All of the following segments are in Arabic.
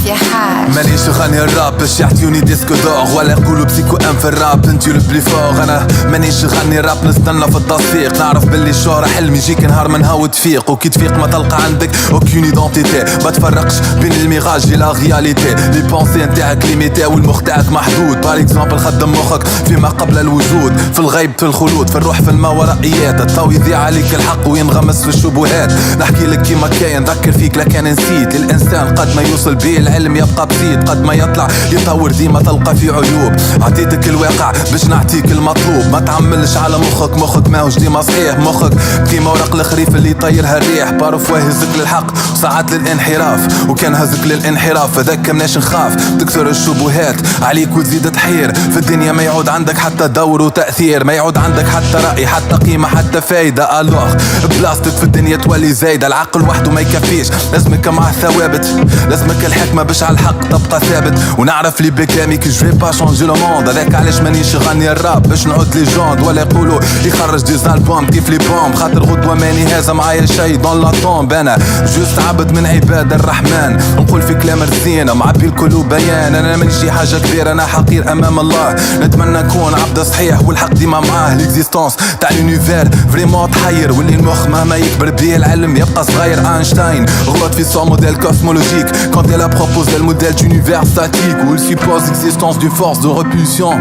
يا حاج. مانيش غني الراب باش يعطيوني ديسك دور ولا يقولوا بسيكو ام في الراب انتي لو بلي فور. انا مانيش غني راب نستنى في التصفيق، نعرف باللي الشهرة حلم يجيك نهار ما نهاو تفيق، وكي تفيق ما تلقى عندك اوكين ايدونتيتي، ما تفرقش بين الميراج و لا رياليتي. لي بونسي نتاعك ليميتي والمخ تاعك محدود. بار اكزومبل خدم مخك فيما قبل الوجود، في الغيب في الخلود في الروح في الماورائيات. الطو يذيع عليك الحق وينغمس في الشبهات. نحكي لك كيما كاين نذكر فيك لكان نسيت. الانسان قد ما يوصل بيه العلم يبقى بسيط، قد ما يطلع يطور ديما تلقى فيه عيوب. عطيتك الواقع باش نعطيك المطلوب، ما تعملش على مخك ماهوش ديما صحيح. مخك كيما ورق الخريف اللي يطيرها الريح، بارفوا يهزك للحق وساعات للانحراف. وكان هزك للانحراف فذاك مناش نخاف. تكثر الشبهات عليك وتزيد تحير في الدنيا، ما يعود عندك حتى دور وتأثير، ما يعود عندك حتى رأي حتى قيمة حتى فايدة. الوغ بلاستيك في الدنيا تولي زايدة، العقل وحده ما يكفيش، لازمك مع ثوابت، لازمك الحكمة باش على الحق تبقى ثابت. ونعرف لي بكلامي كي جو با شونجي لو موند، هذاك علاش مانيش غني الراب باش نعود ليجوند، ولا يقولوا يخرج دي زالبوم كيف لي بوم. خاطر غدوة ماني هذا معايا شي دون لا طومب، انا جوست عبد من عباد الرحمن، نقول في كلام رزين معبي القلوب بيان. انا مانيش شي حاجة كبيرة، انا حقير امام الله، نتمنى نكون عبد صحيح والحق ديما معاه. ليكزيستونس تاع لونيفير فريمون تحير، واللي المخ مهما يكبر بيه العلم يبقى صغير. اينشتاين غلط في son modèle cosmologique quand elle a proposé le modèle d'univers statique, où il suppose l'existence d'une force de repulsion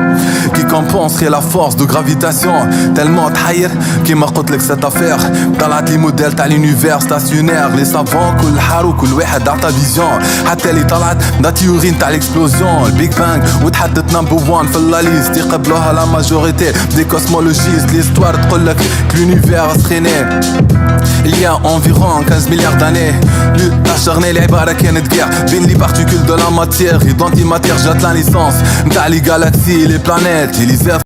qui compenserait la force de gravitation. Tellement تحير كيما قلت لك cette affaire، طلعت لي موديل تاع l'univers stationnaire. لي سافون كل حارو كل واحد عطا فيزيون، حتى اللي طلعت دا تيوري نتاع l'explosion البيج بانج وتحدث نمبر 1 في اللاليست يقبلوها لا ماجوريتي دي كوسمولوجيست. ليستوار تقولك l'univers serait né il y a environ 15 milliards d'années. acharné العبارة كانت guerre بين les particules de la matière et d'antimatière. جات la licence نتاع les galaxies les planètes et les